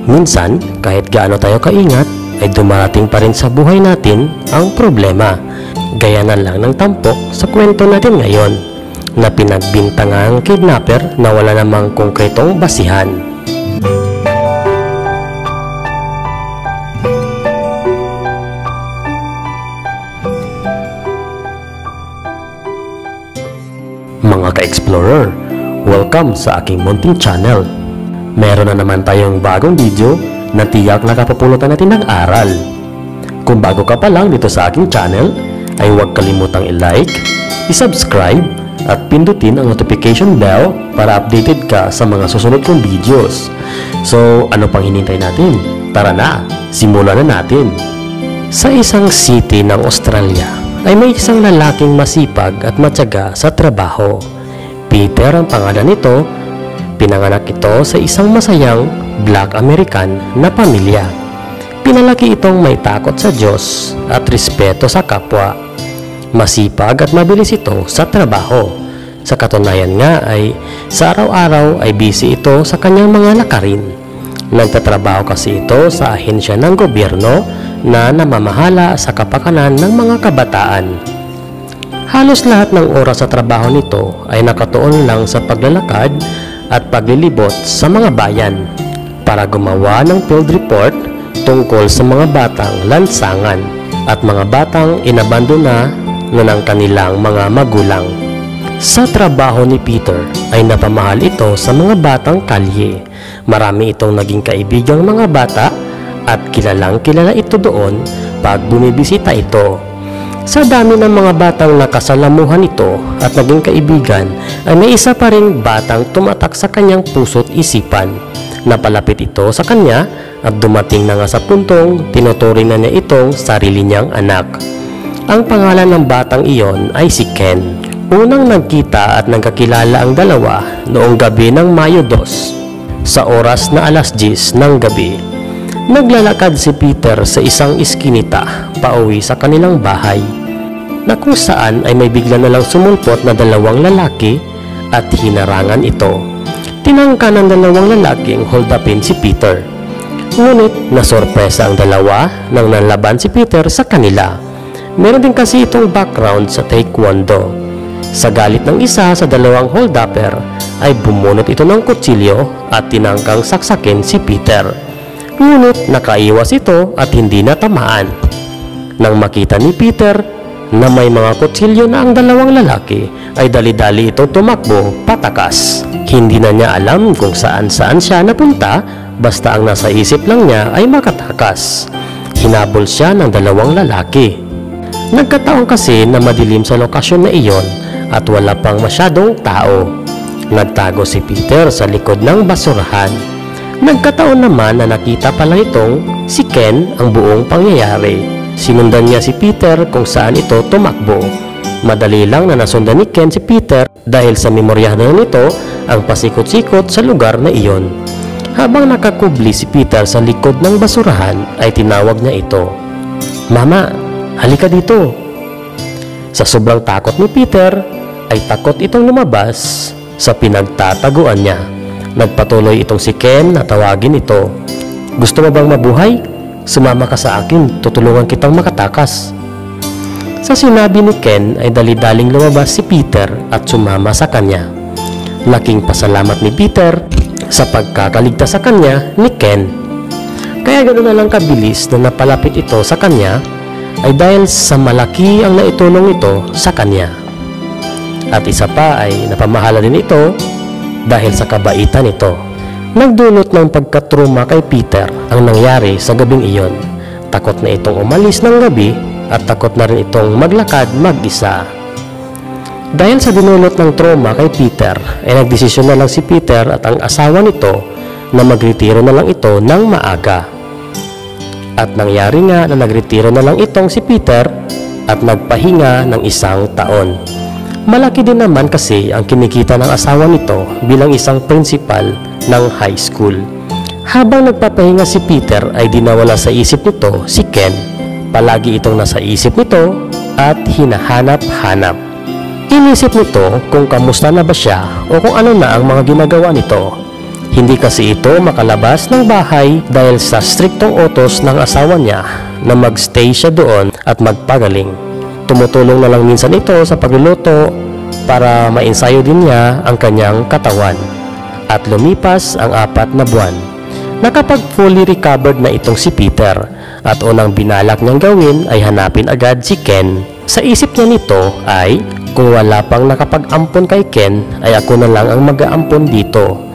Minsan, kahit gaano tayo kaingat, ay dumarating pa rin sa buhay natin ang problema. Gaya na lang ng tampok sa kwento natin ngayon, na pinagbintangang kidnapper na wala namang konkretong basihan. Mga ka-explorer, welcome sa aking munting channel. Meron na naman tayong bagong video na tiyak na kapupulutan natin ng aral. Kung bago ka pa lang dito sa aking channel, ay huwag kalimutang i-like, i-subscribe, at pindutin ang notification bell para updated ka sa mga susunod kong videos. So, ano pang hinintay natin? Tara na, simulan na natin. Sa isang city ng Australia, ay may isang lalaking masipag at matyaga sa trabaho. Peter ang pangalan nito. Pinanganak ito sa isang masayang Black American na pamilya. Pinalaki itong may takot sa Diyos at respeto sa kapwa. Masipag at mabilis ito sa trabaho. Sa katunayan nga ay sa araw-araw ay busy ito sa kanyang mga lakarin. Nagtatrabaho kasi ito sa ahensya ng gobyerno na namamahala sa kapakanan ng mga kabataan. Halos lahat ng oras sa trabaho nito ay nakatuon lang sa paglalakad at paglilibot sa mga bayan para gumawa ng field report tungkol sa mga batang lansangan at mga batang inabandona na ng kanilang mga magulang. Sa trabaho ni Peter ay napamahal ito sa mga batang kalye. Marami itong naging kaibigang mga bata at kilalang kilala ito doon pag bumibisita ito. Sa dami ng mga batang nakasalamuhan ito at naging kaibigan, ay may isa pa ring batang tumatak sa kanyang puso't isipan. Napalapit ito sa kanya at dumating na nga sa puntong tinuturing na niya itong sarili niyang anak. Ang pangalan ng batang iyon ay si Ken. Unang nagkita at nagkakilala ang dalawa noong gabi ng Mayo 2 sa oras na 10:00 ng gabi. Naglalakad si Peter sa isang iskinita pauwi sa kanilang bahay, na kung saan ay may bigla na lang sumulpot na dalawang lalaki at hinarangan ito. Tinangka ng dalawang lalaking hold upin si Peter. Ngunit nasorpresa ang dalawa nang nanlaban si Peter sa kanila. Meron din kasi itong background sa taekwondo. Sa galit ng isa sa dalawang hold-upper ay bumunot ito ng kutsilyo at tinangkang saksakin si Peter. Ngunit nakaiwas ito at hindi natamaan. Nang makita ni Peter na may mga kutsilyo na ang dalawang lalaki, ay dali-dali ito tumakbo patakas. Hindi na niya alam kung saan-saan siya napunta, basta ang nasa isip lang niya ay makatakas. Hinabol siya ng dalawang lalaki. Nagkataon kasi na madilim sa lokasyon na iyon at wala pang masyadong tao. Nagtago si Peter sa likod ng basurahan. Nagkataon naman na nakita pala nitong si Ken ang buong pangyayari. Sinundan niya si Peter kung saan ito tumakbo. Madali lang na nasundan ni Ken si Peter dahil sa memoryado nito ang pasikot-sikot sa lugar na iyon. Habang nakakubli si Peter sa likod ng basurahan ay tinawag niya ito. "Mama, halika dito." Sa sobrang takot ni Peter ay takot itong lumabas sa pinagtataguan niya. Nagpatuloy itong si Ken na tawagin ito. "Gusto mo bang mabuhay? Sumama ka sa akin, tutulungan kitang makatakas." Sa sinabi ni Ken ay dali-daling lumabas si Peter at sumama sa kanya. Laking pasalamat ni Peter sa pagkakaligtas sa kanya ni Ken. Kaya ganoon na lang kabilis na napalapit ito sa kanya ay dahil sa malaki ang naitulong ito sa kanya. At isa pa ay napamahala din ito dahil sa kabaitan nito. Nagdulot ng pagkatruma kay Peter ang nangyari sa gabing iyon. Takot na itong umalis ng gabi at takot na rin itong maglakad mag-isa. Dahil sa dinulot ng trauma kay Peter, ay nagdesisyon na lang si Peter at ang asawa nito na magretiro na lang ito ng maaga. At nangyari nga na nagretiro na lang itong si Peter at nagpahinga ng 1 taon. Malaki din naman kasi ang kinikita ng asawa nito bilang isang principal ng high school. Habang nagpapahinga si Peter ay dinawala sa isip nito si Ken. Palagi itong nasa isip nito at hinahanap-hanap. Inisip nito kung kamusta na ba siya o kung ano na ang mga ginagawa nito. Hindi kasi ito makalabas ng bahay dahil sa striktong utos ng asawa niya na magstay siya doon at magpagaling. Tumutulong na lang minsan ito sa pagluluto para mainsayo din niya ang kanyang katawan. At lumipas ang 4 na buwan. Nakapag fully recovered na itong si Peter at unang binalak niyang gawin ay hanapin agad si Ken. Sa isip niya nito ay kung wala pang nakapag-ampon kay Ken ay ako na lang ang mag-aampon dito.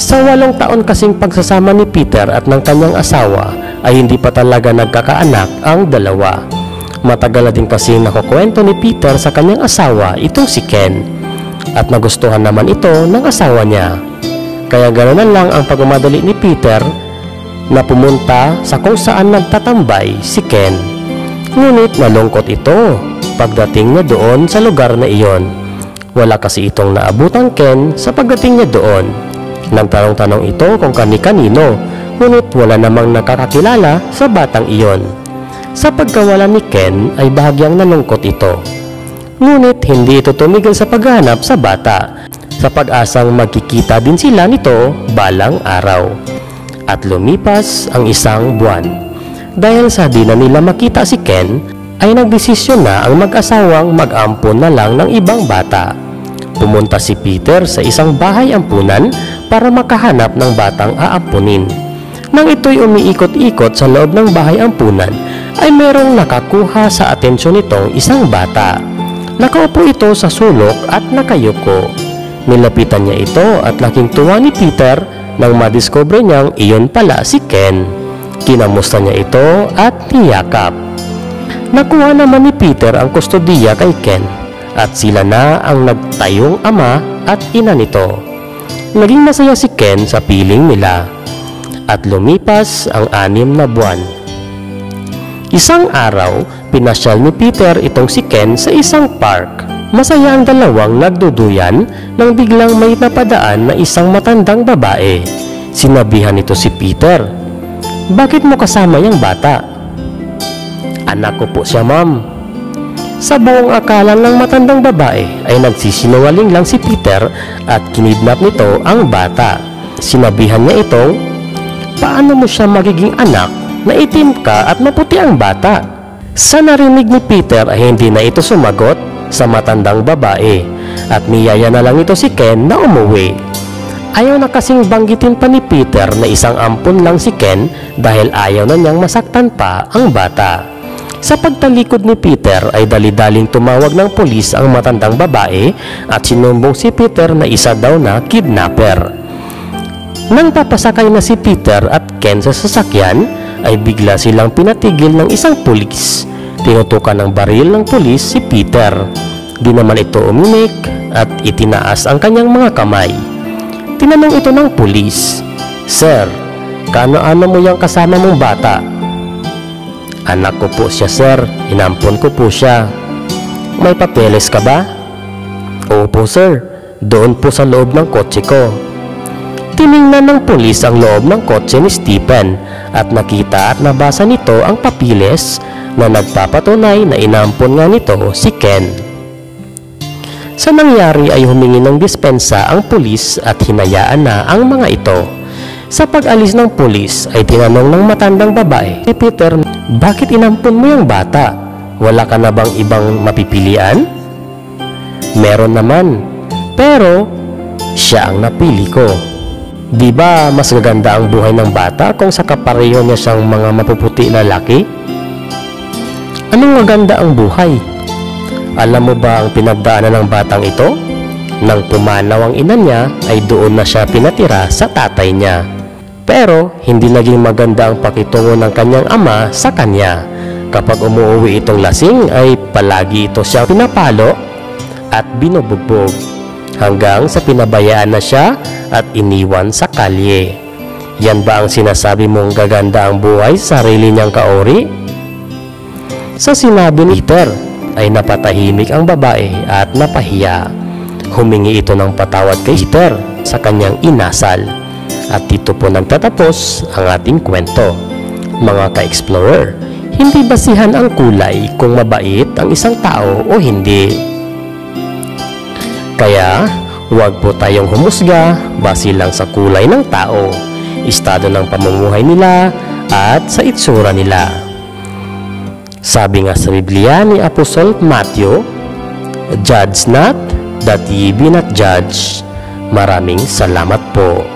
Sa 8 taon kasing pagsasama ni Peter at ng kanyang asawa ay hindi pa talaga nagkakaanak ang dalawa. Matagal na din kasi nakukwento ni Peter sa kanyang asawa itong si Ken at nagustuhan naman ito ng asawa niya. Kaya ganoon lang ang pagmamadali ni Peter na pumunta sa kung saan nagtatambay si Ken. Ngunit nalungkot ito pagdating niya doon sa lugar na iyon. Wala kasi itong naabutang Ken sa pagdating niya doon. Nagtanong-tanong ito kung kani-kanino, ngunit wala namang nakakakilala sa batang iyon. Sa pagkawala ni Ken ay bahagyang nalungkot ito. Ngunit hindi ito tumigil sa paghahanap sa bata, sa pag-asang magkikita din sila nito balang araw. At lumipas ang 1 buwan. Dahil sa di na nila makita si Ken, ay nagdesisyon na ang mag-asawang mag-ampon na lang ng ibang bata. Pumunta si Peter sa isang bahay ampunan para makahanap ng batang aampunin. Nang ito'y umiikot-ikot sa loob ng bahay ampunan, ay merong nakakuha sa atensyon nitong isang bata. Nakaupo ito sa sulok at nakayuko. Nilapitan niya ito at laking tuwa ni Peter nang madiskubre niyang iyon pala si Ken. Kinamusta niya ito at niyakap. Nakuha naman ni Peter ang kustodiya kay Ken at sila na ang nagtayong ama at ina nito. Naging masaya si Ken sa piling nila. At lumipas ang 6 na buwan. Isang araw, pinasyal ni Peter itong si Ken sa isang park. Masaya ang dalawang nagduduyan nang biglang may napadaan na isang matandang babae. Sinabihan nito si Peter, "Bakit mo kasama yung bata?" "Anak ko po siya, ma'am." Sa buong akala ng matandang babae ay nagsisinungaling lang si Peter at kinidnap nito ang bata. Sinabihan niya itong, "Paano mo siya magiging anak na itim ka at maputi ang bata?" Sa narinig ni Peter ay hindi na ito sumagot sa matandang babae at niyaya na lang ito si Ken na umuwi. Ayaw na kasing banggitin pa ni Peter na isang ampon lang si Ken dahil ayaw na niyang masaktan pa ang bata. Sa pagtalikod ni Peter ay dali-daling tumawag ng pulis ang matandang babae at sinumbong si Peter na isa daw na kidnapper. Nang papasakay na si Peter at Ken sa sasakyan ay bigla silang pinatigil ng isang pulis. Tinutukan ng baril ng pulis si Peter. Di naman ito umimik at itinaas ang kanyang mga kamay. Tinanong ito ng pulis, "Sir, kaano-ano mo yung kasama mong bata?" "Anak ko po siya, sir. Inampon ko po siya." "May papeles ka ba?" "Opo, sir. Doon po sa loob ng kotse ko." Tiningnan ng pulis ang loob ng kotse ni Stephen at nakita at nabasa nito ang papiles na nagpapatunay na inampon nga nito si Ken. Sa nangyari ay humingi ng dispensa ang pulis at hinayaan na ang mga ito. Sa pag-alis ng pulis ay tinanong ng matandang babae si Peter, "Bakit inampon mo yung bata? Wala ka na bang ibang mapipilian?" "Meron naman, pero siya ang napili ko." "Di ba mas gaganda ang buhay ng bata kung sa kapareho niya siyang mga mapuputi na lalaki?" "Anong maganda ang buhay? Alam mo ba ang pinagdaanan ng batang ito? Nang pumanaw ang ina niya ay doon na siya pinatira sa tatay niya. Pero hindi naging maganda ang pakitungo ng kanyang ama sa kanya. Kapag umuwi itong lasing ay palagi ito siyang pinapalo at binubugbog hanggang sa pinabayaan na siya at iniwan sa kalye. Yan ba ang sinasabi mong gaganda ang buhay sa sarili niyang kaori?" Sa sinabi ni Peter ay napatahimik ang babae at napahiya. Humingi ito ng patawad kay Peter sa kanyang inasal. At dito po nagtatapos ang ating kwento. Mga ka-explorer, hindi basihan ang kulay kung mabait ang isang tao o hindi. Kaya, Huwag po tayong humusga base lang sa kulay ng tao, estado ng pamumuhay nila, at sa itsura nila. Sabi nga sa Biblia ni Apostol Matthew, "Judge not, that ye be not judged." Maraming salamat po.